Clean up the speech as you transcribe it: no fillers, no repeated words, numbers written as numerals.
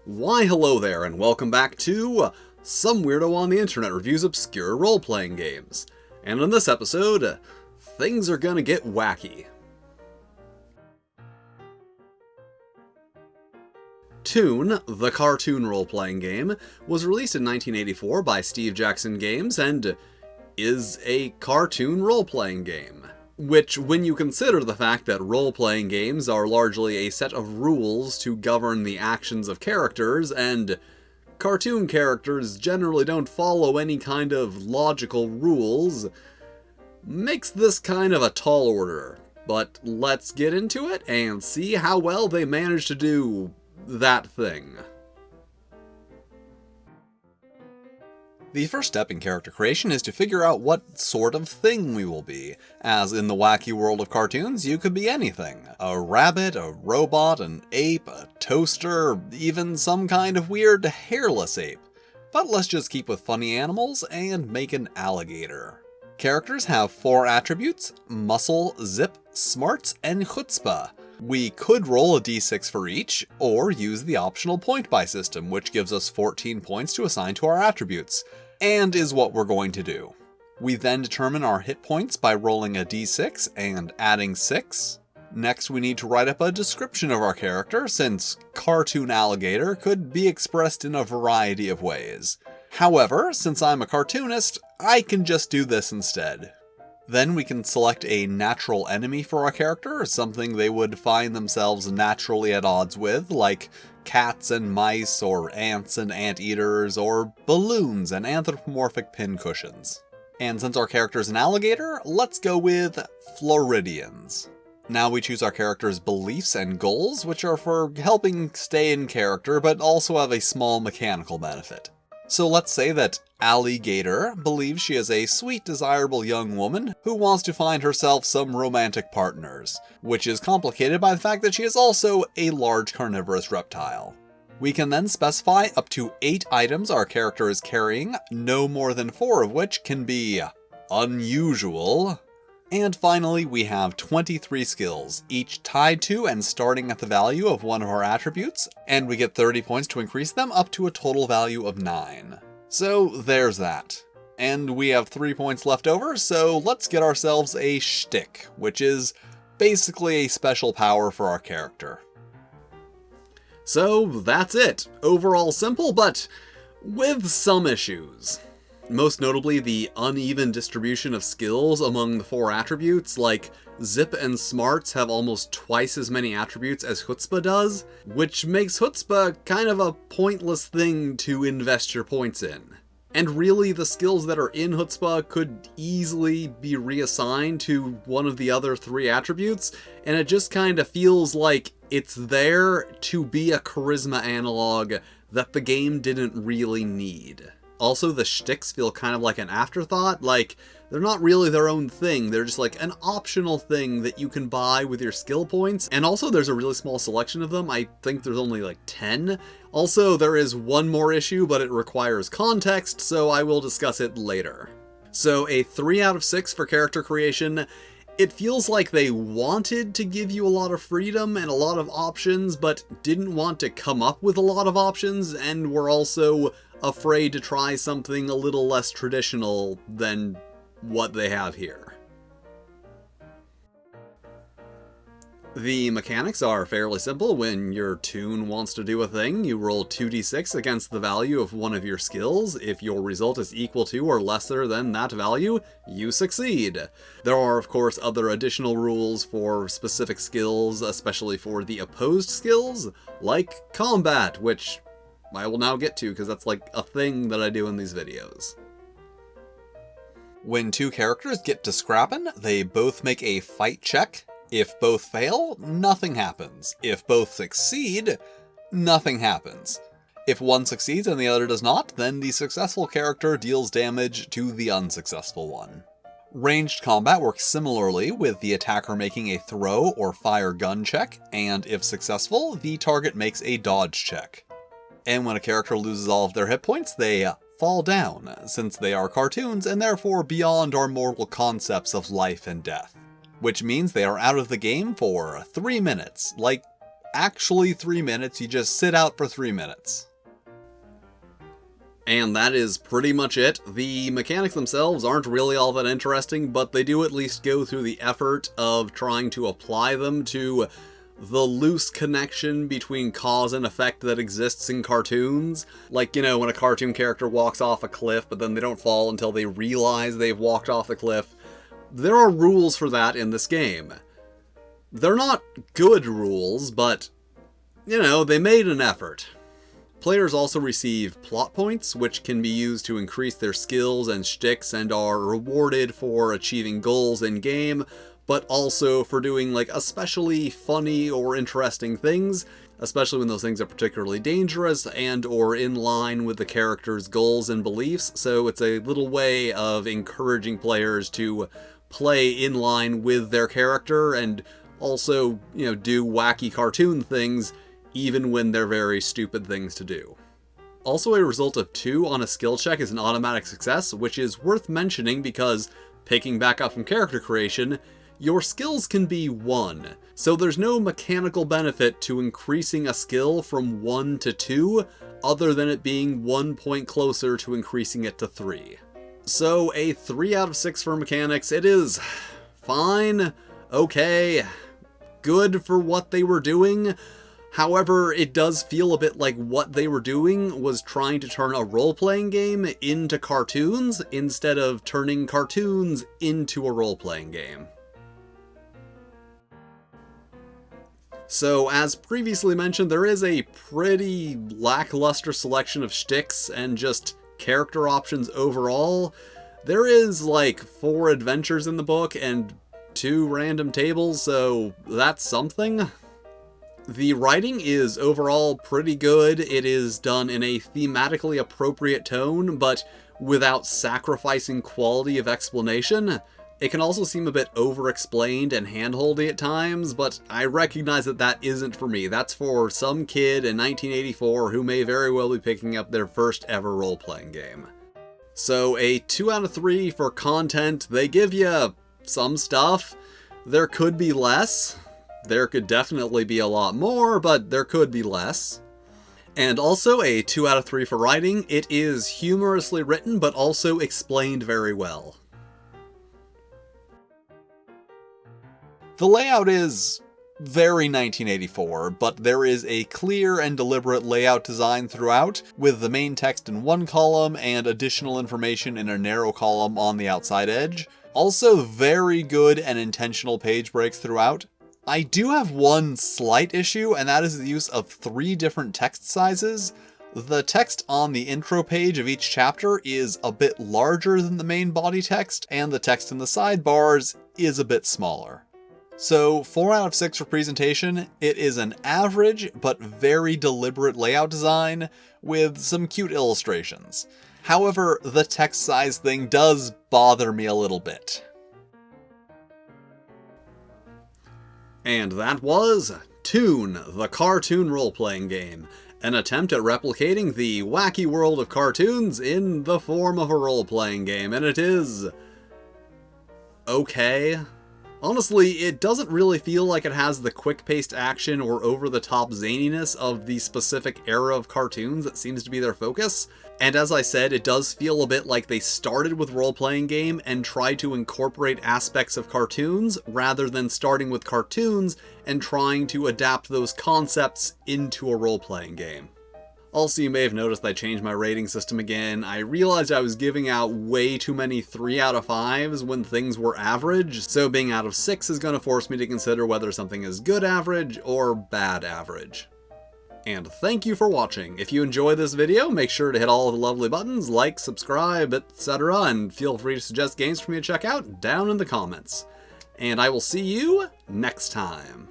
Why hello there, and welcome back to Some Weirdo on the Internet Reviews Obscure Role-Playing Games. And in this episode, things are gonna get wacky. Toon, the cartoon role-playing game, was released in 1984 by Steve Jackson Games and is a cartoon role-playing game. Which, when you consider the fact that role-playing games are largely a set of rules to govern the actions of characters, and cartoon characters generally don't follow any kind of logical rules, makes this kind of a tall order. But let's get into it and see how well they manage to do that thing. The first step in character creation is to figure out what sort of thing we will be. As in the wacky world of cartoons, you could be anything. A rabbit, a robot, an ape, a toaster, even some kind of weird hairless ape. But let's just keep with funny animals and make an alligator. Characters have 4 attributes: muscle, zip, smarts, and chutzpah. We could roll a d6 for each, or use the optional point buy system, which gives us 14 points to assign to our attributes, and is what we're going to do. We then determine our hit points by rolling a d6 and adding 6. Next, we need to write up a description of our character, since cartoon alligator could be expressed in a variety of ways. However, since I'm a cartoonist, I can just do this instead. Then we can select a natural enemy for our character, something they would find themselves naturally at odds with, like cats and mice, or ants and anteaters, or balloons and anthropomorphic pincushions. And since our character is an alligator, let's go with Floridians. Now we choose our character's beliefs and goals, which are for helping stay in character, but also have a small mechanical benefit. So let's say that Alligator believes she is a sweet, desirable young woman who wants to find herself some romantic partners, which is complicated by the fact that she is also a large carnivorous reptile. We can then specify up to 8 items our character is carrying, no more than 4 of which can be unusual. And finally, we have 23 skills, each tied to and starting at the value of one of our attributes, and we get 30 points to increase them up to a total value of 9. So there's that. And we have 3 points left over, so let's get ourselves a shtick, which is basically a special power for our character. So that's it. Overall simple, but with some issues. Most notably, the uneven distribution of skills among the 4 attributes, like Zip and Smarts have almost twice as many attributes as Chutzpah does, which makes Chutzpah kind of a pointless thing to invest your points in. And really, the skills that are in Chutzpah could easily be reassigned to one of the other 3 attributes, and it just kind of feels like it's there to be a charisma analog that the game didn't really need. Also, the shticks feel kind of like an afterthought, like they're not really their own thing, they're just like an optional thing that you can buy with your skill points, and also there's a really small selection of them. I think there's only like 10. Also, there is one more issue, but it requires context, so I will discuss it later. So a 3 out of 6 for character creation. It feels like they wanted to give you a lot of freedom and a lot of options, but didn't want to come up with a lot of options, and were also afraid to try something a little less traditional than what they have here. The mechanics are fairly simple. When your Toon wants to do a thing, you roll 2d6 against the value of one of your skills. If your result is equal to or lesser than that value, you succeed. There are, of course, other additional rules for specific skills, especially for the opposed skills, like combat, which I will now get to because that's like a thing that I do in these videos. When 2 characters get to scrappin', they both make a fight check. If both fail, nothing happens. If both succeed, nothing happens. If one succeeds and the other does not, then the successful character deals damage to the unsuccessful one. Ranged combat works similarly, with the attacker making a throw or fire gun check, and if successful, the target makes a dodge check. And when a character loses all of their hit points, they fall down, since they are cartoons and therefore beyond our mortal concepts of life and death. Which means they are out of the game for 3 minutes, like actually 3 minutes, you just sit out for 3 minutes. And that is pretty much it. The mechanics themselves aren't really all that interesting, but they do at least go through the effort of trying to apply them to the loose connection between cause and effect that exists in cartoons. Like, you know, when a cartoon character walks off a cliff, but then they don't fall until they realize they've walked off the cliff. There are rules for that in this game. They're not good rules, but, you know, they made an effort. Players also receive plot points, which can be used to increase their skills and shticks and are rewarded for achieving goals in-game, but also for doing, like, especially funny or interesting things, especially when those things are particularly dangerous and or in line with the character's goals and beliefs, so it's a little way of encouraging players to play in line with their character and also, you know, do wacky cartoon things even when they're very stupid things to do. Also, a result of 2 on a skill check is an automatic success, which is worth mentioning because, picking back up from character creation, your skills can be 1, so there's no mechanical benefit to increasing a skill from 1 to 2, other than it being 1 point closer to increasing it to 3. So a 3 out of 6 for mechanics. It is fine, okay, good for what they were doing. However, it does feel a bit like what they were doing was trying to turn a role-playing game into cartoons instead of turning cartoons into a role-playing game. So, as previously mentioned, there is a pretty lackluster selection of shticks and just character options overall. There is like 4 adventures in the book and 2 random tables, so that's something. The writing is overall pretty good. It is done in a thematically appropriate tone, but without sacrificing quality of explanation. It can also seem a bit over-explained and hand-holdy at times, but I recognize that that isn't for me. That's for some kid in 1984 who may very well be picking up their first ever role-playing game. So a 2 out of 3 for content. They give you some stuff. There could be less. There could definitely be a lot more, but there could be less. And also a 2 out of 3 for writing. It is humorously written, but also explained very well. The layout is very 1984, but there is a clear and deliberate layout design throughout, with the main text in one column and additional information in a narrow column on the outside edge. Also very good and intentional page breaks throughout. I do have one slight issue, and that is the use of 3 different text sizes. The text on the intro page of each chapter is a bit larger than the main body text, and the text in the sidebars is a bit smaller. So 4 out of 6 for presentation. It is an average but very deliberate layout design with some cute illustrations. However, the text size thing does bother me a little bit. And that was Toon, the Cartoon Role-Playing Game, an attempt at replicating the wacky world of cartoons in the form of a role-playing game, and it is okay. Honestly, it doesn't really feel like it has the quick-paced action or over-the-top zaniness of the specific era of cartoons that seems to be their focus. And as I said, it does feel a bit like they started with role-playing game and tried to incorporate aspects of cartoons, rather than starting with cartoons and trying to adapt those concepts into a role-playing game. Also, you may have noticed I changed my rating system again. I realized I was giving out way too many 3 out of 5s when things were average, so being out of 6 is going to force me to consider whether something is good average or bad average. And thank you for watching. If you enjoyed this video, make sure to hit all of the lovely buttons, like, subscribe, etc., and feel free to suggest games for me to check out down in the comments. And I will see you next time.